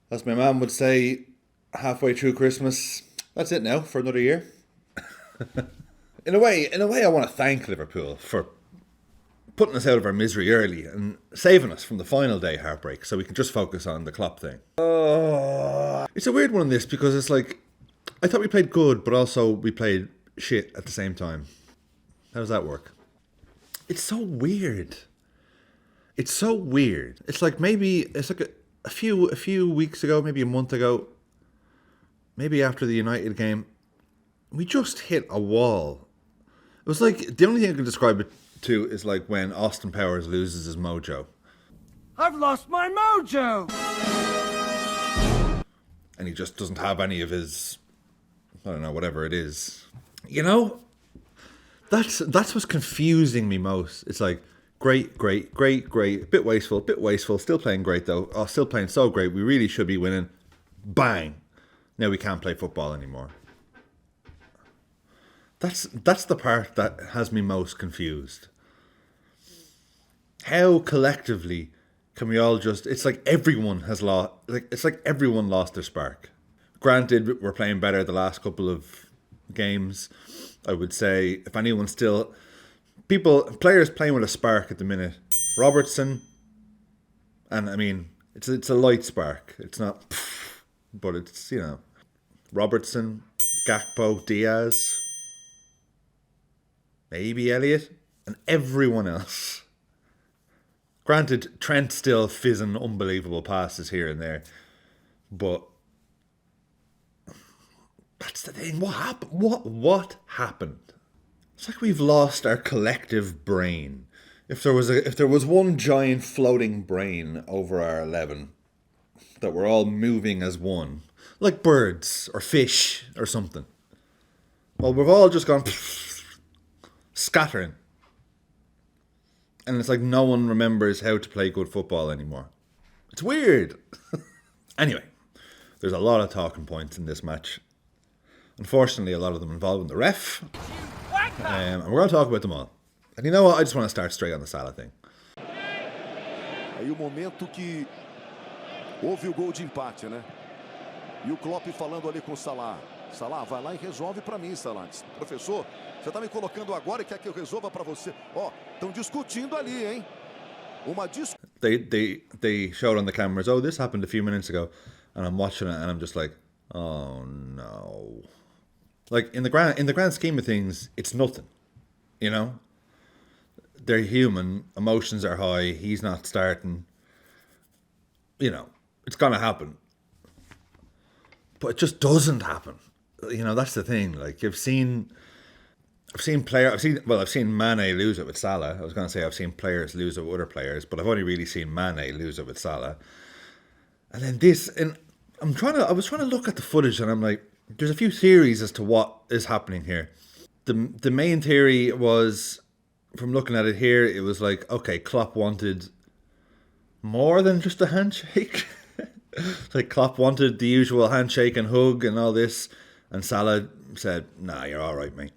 As my mum would say, halfway through Christmas, that's it now for another year. In a way, I want to thank Liverpool for putting us out of our misery early and saving us from the final day heartbreak, so we can just focus on the Klopp thing. It's a weird one, this, because it's like I thought we played good, but also we played shit at the same time. How does that work? It's so weird. It's so weird. It's like maybe it's like a few weeks ago, maybe a month ago, maybe after the United game, we just hit a wall. It was like the only thing I can describe it to is like when Austin Powers loses his mojo. I've lost my mojo! And he just doesn't have any of his, I don't know, whatever it is. You know? That's what's confusing me most. It's like, great. Bit wasteful. Still playing great though. Oh, still playing so great. We really should be winning. Bang. Now we can't play football anymore. That's the part that has me most confused. How collectively can we all just... It's like everyone has lost... It's like everyone lost their spark. Granted, we're playing better the last couple of games. I would say, if anyone's still... Players playing with a spark at the minute. Robertson, and I mean, it's a light spark. It's not... But it's, you know... Robertson, Gakpo, Diaz... Maybe Elliott, and everyone else. Granted, Trent still fizzing unbelievable passes here and there, but that's the thing. What happened? What happened? It's like we've lost our collective brain. If there was one giant floating brain over our 11, that we're all moving as one, like birds or fish or something. Well, we've all just gone scattering. And it's like no one remembers how to play good football anymore. It's weird. Anyway, there's a lot of talking points in this match. Unfortunately, a lot of them involving the ref. And we're going to talk about them all. And you know what? I just want to start straight on the Salah thing. Aí o momento que houve o gol de empate, né? E o Klopp falando ali com o Salah. Salah, vai lá e resolve para mim, Salah. Professor, você tá me colocando agora e quer que eu resolva para você. Ó, estão discutindo ali, hein? Uma They showed on the cameras, oh, this happened a few minutes ago. And I'm watching it and I'm just like, oh no. Like in the grand scheme of things, it's nothing. You know? They're human, emotions are high, he's not starting. You know, it's gonna happen. But it just doesn't happen. You know, that's the thing. Like, I've seen Mane lose it with Salah. I was going to say I've seen players lose it with other players, but I've only really seen Mane lose it with Salah. And then this, and I was trying to look at the footage, and I'm like, there's a few theories as to what is happening here. The main theory was, from looking at it here, it was like, okay, Klopp wanted more than just a handshake. Like Klopp wanted the usual handshake and hug and all this, and Salah said, nah, you're all right, mate.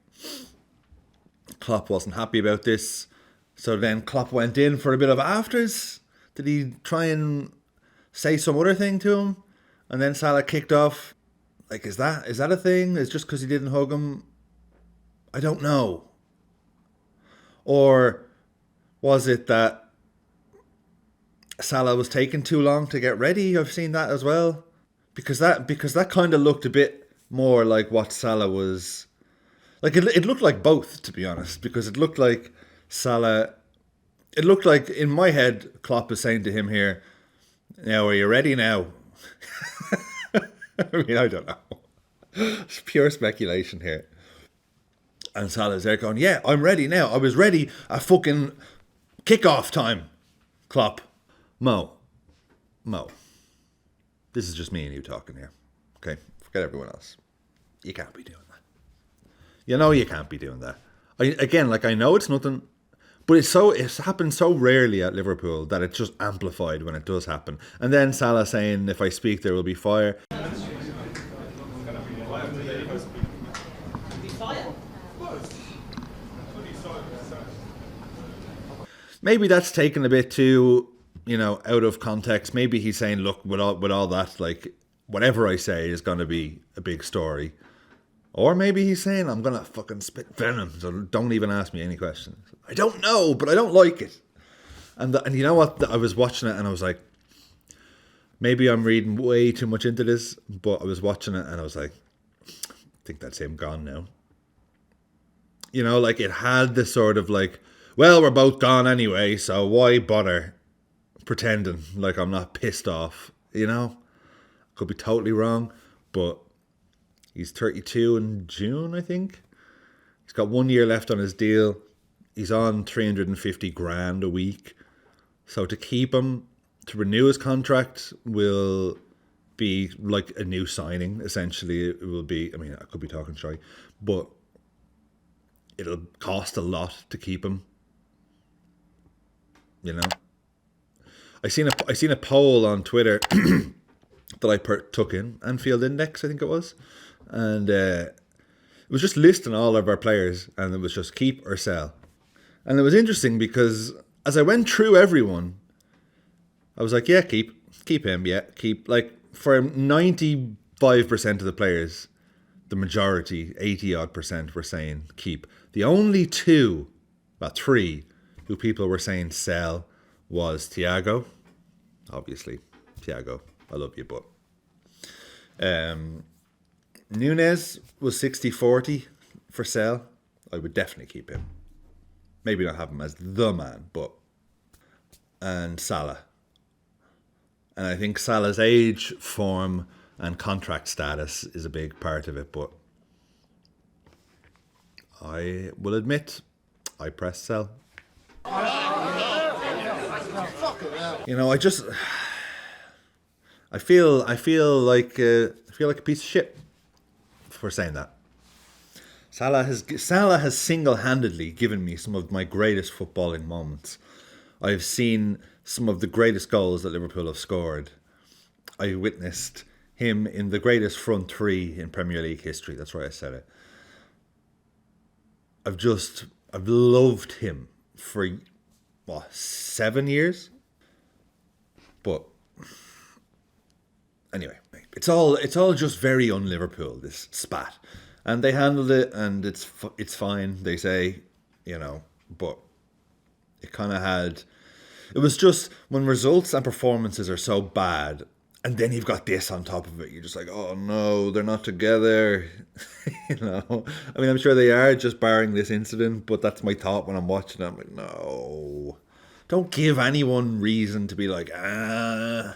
Klopp wasn't happy about this, so then Klopp went in for a bit of afters. Did he try and say some other thing to him? And then Salah kicked off. Like, is that a thing? Is just because he didn't hug him? I don't know. Or was it that Salah was taking too long to get ready? I've seen that as well. Because that kind of looked a bit more like what Salah was... Like, it looked like both, to be honest. Because it looked like Salah... It looked like, in my head, Klopp is saying to him here, now, are you ready now? I mean, I don't know. It's pure speculation here. And Salah's there going, yeah, I'm ready now. I was ready at fucking kickoff time, Klopp. Mo. This is just me and you talking here. Okay? Forget everyone else. You can't be doing that. You know you can't be doing that. I know it's nothing, but it's happened so rarely at Liverpool that it's just amplified when it does happen. And then Salah saying, if I speak, there will be fire. Maybe that's taken a bit too out of context. Maybe he's saying, look, with all that, like, whatever I say is going to be a big story. Or maybe he's saying, I'm going to fucking spit venom, so don't even ask me any questions. I don't know, but I don't like it. And you know what? I was watching it and I was like, maybe I'm reading way too much into this, but I was watching it and I was like, I think that's him gone now. Like it had this sort of like, well, we're both gone anyway, so why bother pretending like I'm not pissed off, Could be totally wrong, but he's 32 in June, I think. He's got 1 year left on his deal. He's on 350 grand a week. So to keep him, to renew his contract will be like a new signing, essentially. It will be, I could be talking shy, but it'll cost a lot to keep him. I seen a poll on Twitter that I took in, Anfield Index, I think it was, and it was just listing all of our players, and it was just keep or sell. And it was interesting because as I went through everyone, I was like, yeah, keep him, yeah, keep. Like for 95% of the players, the majority, 80-odd%, were saying keep. The only three who people were saying sell was Thiago. Obviously, Thiago, I love you, but Nunez was 60-40 for sell. I would definitely keep him. Maybe not have him as the man, but... And Salah. And I think Salah's age, form, and contract status is a big part of it, but I will admit, I press sell. I feel like a piece of shit for saying that. Salah has single-handedly given me some of my greatest footballing moments. I've seen some of the greatest goals that Liverpool have scored. I witnessed him in the greatest front three in Premier League history. That's why I said it. I've loved him for 7 years. But anyway, it's all just very un-Liverpool, this spat, and they handled it, and it's fine. They say, but it kind of had. It was just when results and performances are so bad, and then you've got this on top of it. You're just like, oh no, they're not together. I'm sure they are, just barring this incident. But that's my thought when I'm watching it. I'm like, no. Don't give anyone reason to be like, ah.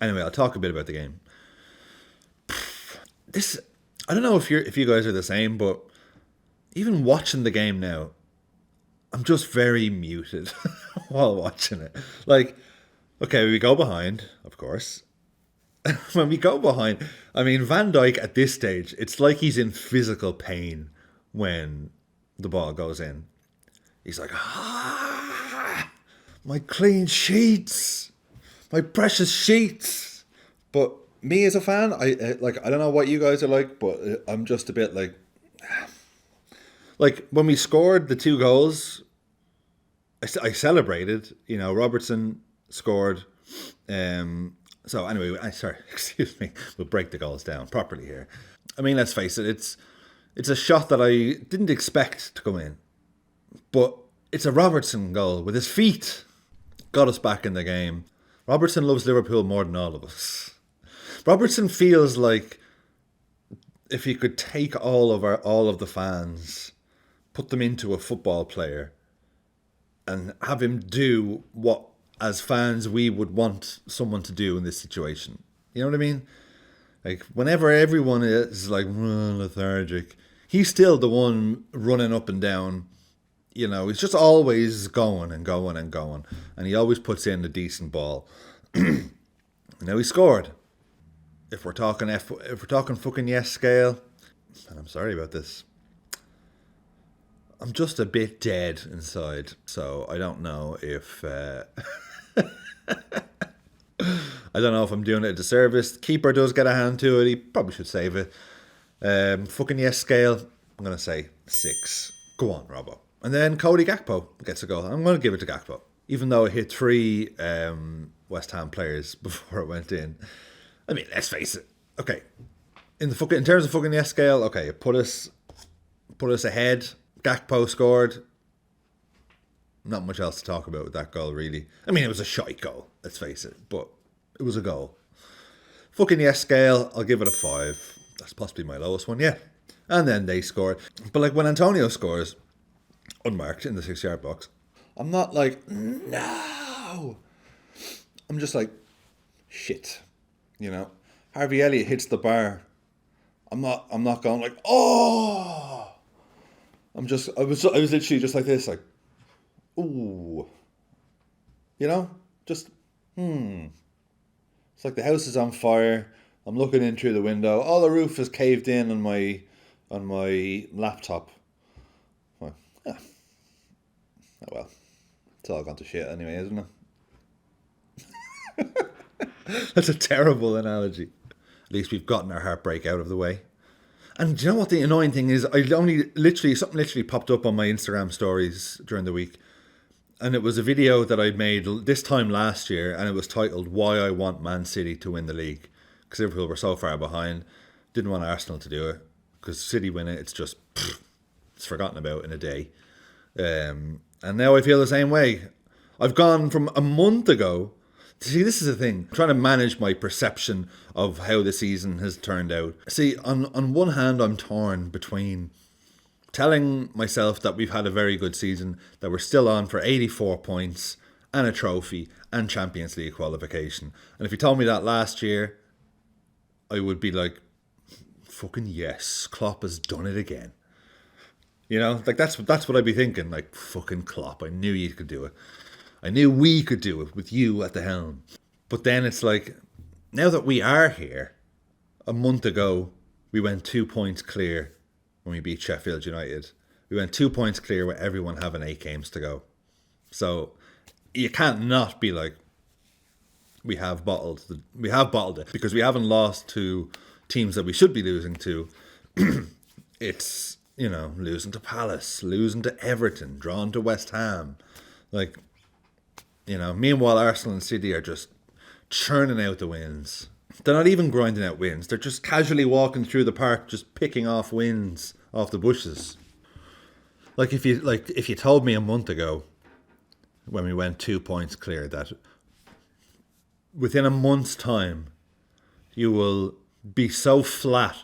Anyway, I'll talk a bit about the game. I don't know if you guys are the same, but even watching the game now, I'm just very muted while watching it. Like, okay, we go behind, of course. When we go behind, Van Dijk at this stage, it's like he's in physical pain when the ball goes in. He's like, my clean sheets, my precious sheets. But me as a fan, I don't know what you guys are like, but I'm just a bit like when we scored the 2 goals, I celebrated. Robertson scored. So anyway, excuse me. We'll break the goals down properly here. Let's face it. It's a shot that I didn't expect to come in. But it's a Robertson goal with his feet. Got us back in the game. Robertson loves Liverpool more than all of us. Robertson feels like if you could take all of the fans, put them into a football player, and have him do what, as fans, we would want someone to do in this situation. You know what I mean? Like, whenever everyone is like lethargic, he's still the one running up and down. He's just always going and going and going. And he always puts in a decent ball. Now he scored. If we're talking fucking yes scale, and I'm sorry about this, I'm just a bit dead inside. So I don't know if I don't know if I'm doing it a disservice. Keeper does get a hand to it. He probably should save it. Fucking yes scale, I'm gonna say 6. Go on, Robbo. And then Cody Gakpo gets a goal. I'm going to give it to Gakpo. even though it hit 3 West Ham players before it went in. I mean, let's face it. Okay, in terms of fucking yes scale, okay, it put us ahead. Gakpo scored. Not much else to talk about with that goal, really. I mean, it was a shite goal, let's face it, but it was a goal. Fucking yes scale, I'll give it a 5. That's possibly my lowest one, yeah. And then they scored. But like when Antonio scores, unmarked in the 6-yard box, I'm not like, no. I'm just like, shit. You know, Harvey Elliott hits the bar. I'm not going like, oh. I was literally just like this, like, ooh. You know, just, It's like the house is on fire. I'm looking in through the window. All the roof is caved in on my laptop. Well, yeah. Oh well. It's all gone to shit anyway, isn't it? That's a terrible analogy. At least we've gotten our heartbreak out of the way. And do you know what the annoying thing is? Something literally popped up on my Instagram stories during the week. And it was a video that I made this time last year, and it was titled "Why I Want Man City to Win the League." Because Liverpool were so far behind, didn't want Arsenal to do it. Because City win it, it's forgotten about in a day. And now I feel the same way. I've gone from a month ago. See, this is the thing. I'm trying to manage my perception of how the season has turned out. See, on one hand, I'm torn between telling myself that we've had a very good season, that we're still on for 84 points and a trophy and Champions League qualification. And if you told me that last year, I would be like, fucking yes, Klopp has done it again. You know, like that's what I'd be thinking. Like, fucking Klopp, I knew you could do it. I knew we could do it with you at the helm. But then it's like, now that we are here, a month ago, we went 2 points clear when we beat Sheffield United. We went 2 points clear with everyone having 8 games to go. So you can't not be like, we have bottled it because we haven't lost to teams that we should be losing to. It's, you know, losing to Palace, losing to Everton, drawn to West Ham. Like, you know, meanwhile Arsenal and City are just churning out the wins. They're not even grinding out wins. They're just casually walking through the park, just picking off wins off the bushes. Like if you told me a month ago, when we went 2 points clear, that within a month's time you will be so flat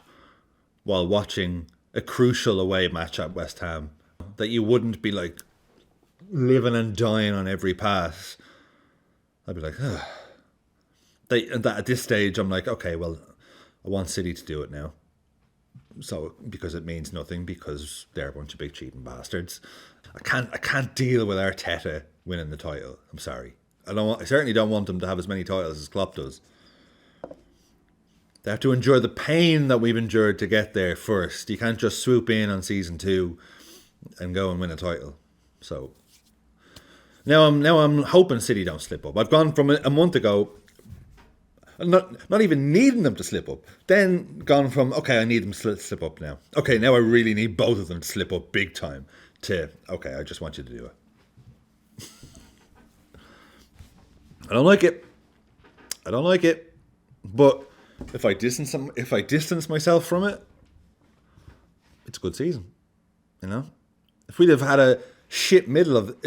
while watching a crucial away match at West Ham that you wouldn't be like living and dying on every pass, I'd be like, ugh. At this stage, I'm like, okay, well, I want City to do it now. So because it means nothing, because they're a bunch of big cheating bastards. I can't deal with Arteta winning the title. I'm sorry. I certainly don't want them to have as many titles as Klopp does. They have to endure the pain that we've endured to get there first. You can't just swoop in on season 2 and go and win a title. So now I'm hoping City don't slip up. I've gone from a month ago, not even needing them to slip up, then gone from, okay, I need them to slip up now. Okay, now I really need both of them to slip up big time, to, okay, I just want you to do it. I don't like it. But if I distance myself from it, it's a good season. You know? If we'd have had a shit middle of,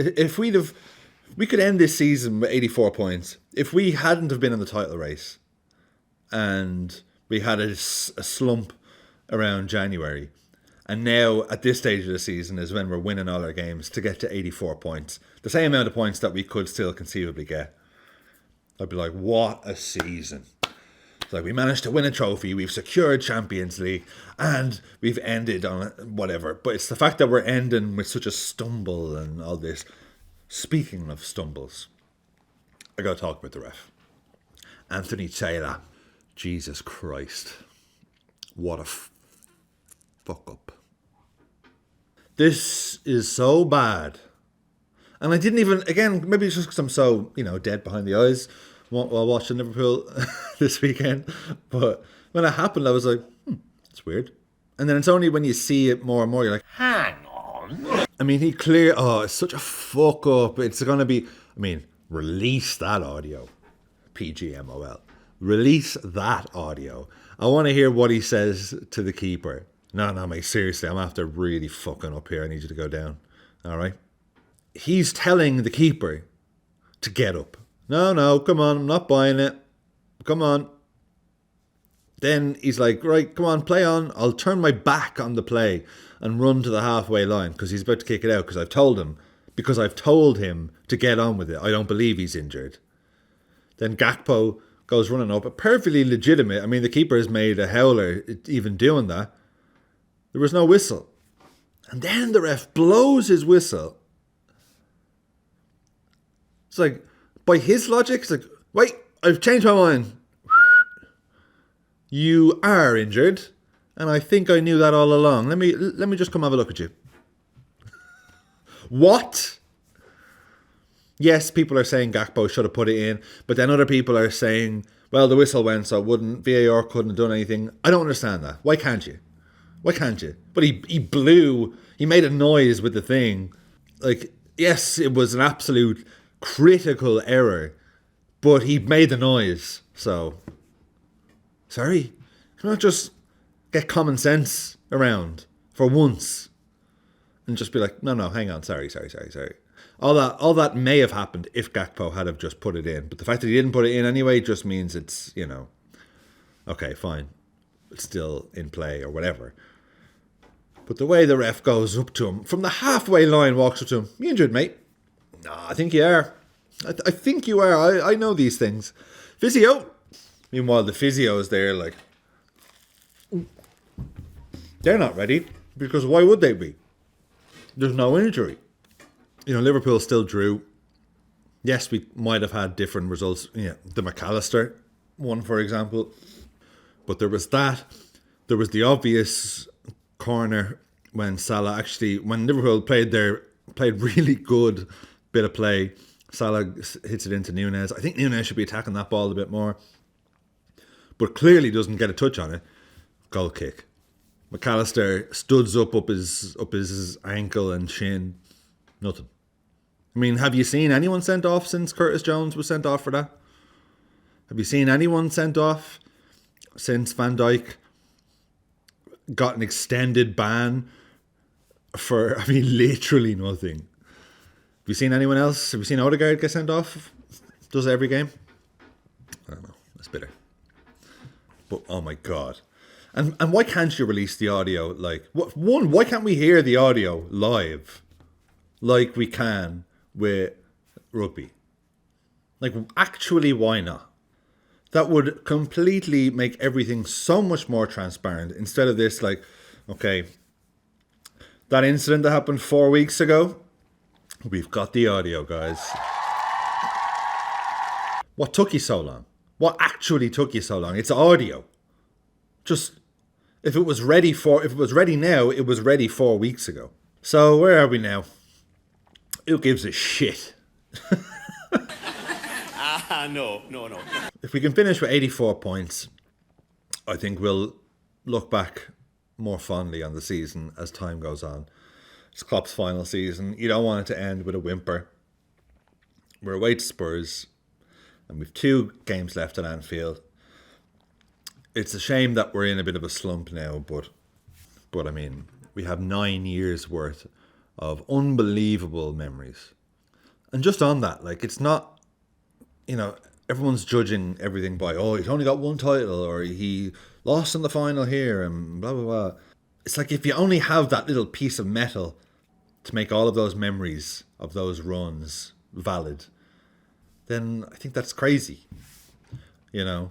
we could end this season with 84 points. If we hadn't have been in the title race and we had a slump around January, and now at this stage of the season is when we're winning all our games to get to 84 points, the same amount of points that we could still conceivably get, I'd be like, what a season. It's like, we managed to win a trophy, we've secured Champions League, and we've ended on whatever. But it's the fact that we're ending with such a stumble and all this. Speaking of stumbles, I got to talk about the ref. Anthony Taylor. Jesus Christ. What a fuck up. This is so bad. And I didn't even, again, maybe it's just because I'm so, dead behind the eyes while watching Liverpool this weekend. But when it happened, I was like, it's weird. And then it's only when you see it more and more, you're like, hang on. I mean, it's such a fuck up. It's going to be I mean, release that audio. PGMOL. Release that audio. I want to hear what he says to the keeper. No, mate, seriously, I'm after really fucking up here. I need you to go down. All right? He's telling the keeper to get up. No, come on, I'm not buying it. Come on. Then he's like, right, come on, play on. I'll turn my back on the play and run to the halfway line because he's about to kick it out because I've told him to get on with it. I don't believe he's injured. Then Gakpo goes running up. Perfectly legitimate. I mean, the keeper has made a howler even doing that. There was no whistle. And then the ref blows his whistle. It's like, by his logic, it's like, wait, I've changed my mind. You are injured, and I think I knew that all along. Let me just come have a look at you. What? Yes, people are saying Gakpo should have put it in, but then other people are saying, well, the whistle went, so VAR couldn't have done anything. I don't understand that. Why can't you? But he made a noise with the thing. Like, yes, it was an absolute critical error, but he made the noise, so... Sorry? Can I just get common sense around for once? And just be like, no, hang on, sorry. All that may have happened if Gakpo had have just put it in. But the fact that he didn't put it in anyway just means it's, okay, fine. It's still in play or whatever. But the way the ref goes up to him, from the halfway line walks up to him, you injured, mate? No, I think you are. I think you are. I know these things. Physio. Meanwhile, the physio is there like, they're not ready because why would they be? There's no injury. Liverpool still drew. Yes, we might have had different results. Yeah, the McAllister one, for example. But there was that. There was the obvious corner when when Liverpool played really good bit of play. Salah hits it into Núñez. I think Núñez should be attacking that ball a bit more. But clearly doesn't get a touch on it. Goal kick. McAllister studs up his ankle and shin. Nothing. I mean, have you seen anyone sent off since Curtis Jones was sent off for that? Have you seen anyone sent off since Van Dijk got an extended ban for, literally nothing? Have you seen anyone else? Have you seen Odegaard get sent off? Does it every game? I don't know. That's bitter. But, oh my God. And why can't you release the audio? Like, why can't we hear the audio live like we can with rugby? Like, actually, why not? That would completely make everything so much more transparent instead of this, like, okay, that incident that happened 4 weeks ago, we've got the audio, guys. What took you so long? What actually took you so long? It's audio. Just, if it was ready now, it was ready 4 weeks ago. So where are we now? Who gives a shit? No. If we can finish with 84 points, I think we'll look back more fondly on the season as time goes on. It's Klopp's final season. You don't want it to end with a whimper. We're away to Spurs, and we've 2 games left at Anfield. It's a shame that we're in a bit of a slump now, but we have 9 years worth of unbelievable memories. And just on that, like, it's not, everyone's judging everything by, he's only got 1 title, or he lost in the final here, and blah, blah, blah. It's like, if you only have that little piece of metal to make all of those memories of those runs valid, then I think that's crazy. The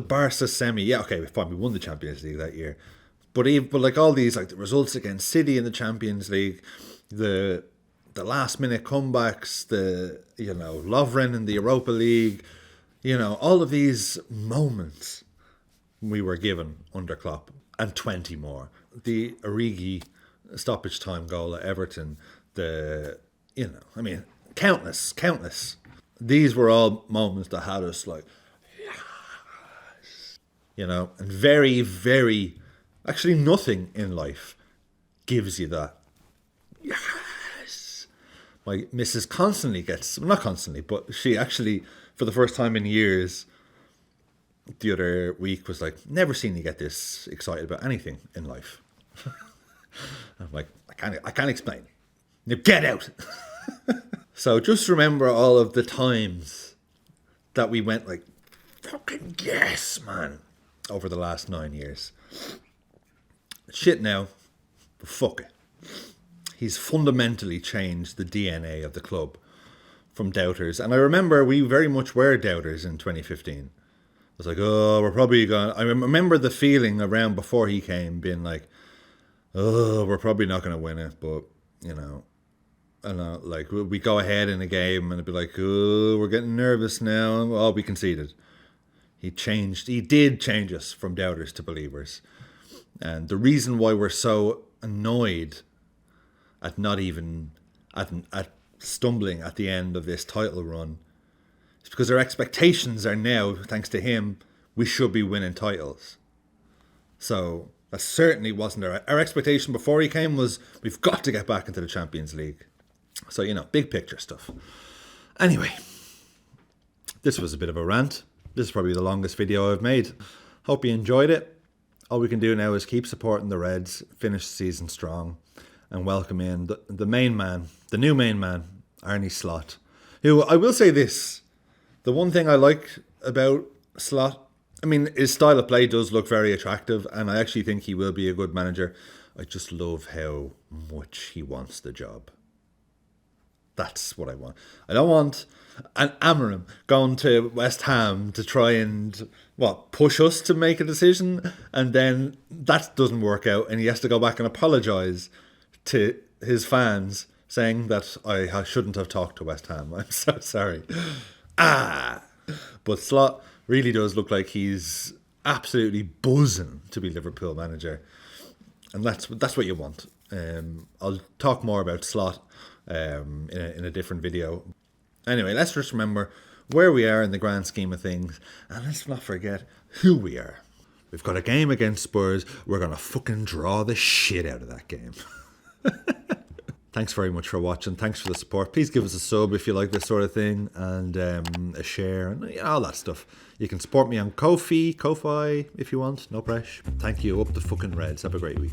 Barca semi, yeah, okay, fine, we won the Champions League that year. But like all these, like the results against City in the Champions League, the last minute comebacks, Lovren in the Europa League, all of these moments we were given under Klopp, and 20 more. The Origi stoppage time goal at Everton, countless. These were all moments that had us like, and very, very, actually nothing in life gives you that. Yes. My missus constantly gets, well, not constantly, but she actually, for the first time in years, the other week was like, never seen you get this excited about anything in life. I'm like, I can't explain. Now get out. So just remember all of the times that we went like, fucking yes, man, over the last 9 years. Shit now, but fuck it. He's fundamentally changed the DNA of the club from doubters. And I remember we very much were doubters in 2015. I was like, oh, we're probably going to... I remember the feeling around before he came being like, oh, we're probably not going to win it. But, you know, like we go ahead in a game and it'd be like, oh, we're getting nervous now. Oh, we conceded. He did change us from doubters to believers. And the reason why we're so annoyed at not even at stumbling at the end of this title run is because our expectations are now, thanks to him, we should be winning titles. So that certainly wasn't our expectation before he came was we've got to get back into the Champions League. So, you know, big picture stuff. Anyway, this was a bit of a rant. This is probably the longest video I've made. Hope you enjoyed it. All we can do now is keep supporting the Reds, finish the season strong, and welcome in the main man, the new main man, Arne Slot, who, I will say this, the one thing I like about Slot, I mean, his style of play does look very attractive, and I actually think he will be a good manager. I just love how much he wants the job. That's what I want. I don't want an Amorim going to West Ham to try and, push us to make a decision, and then that doesn't work out, and he has to go back and apologise to his fans saying that I shouldn't have talked to West Ham. I'm so sorry. But Slot really does look like he's absolutely buzzing to be Liverpool manager. And that's what you want. I'll talk more about Slot in a different video. Anyway, let's just remember where we are in the grand scheme of things. And let's not forget who we are. We've got a game against Spurs. We're going to fucking draw the shit out of that game. Thanks very much for watching. Thanks for the support. Please give us a sub if you like this sort of thing, and a share, and all that stuff. You can support me on Ko-fi if you want. No pressure. Thank you. Up the fucking Reds. Have a great week.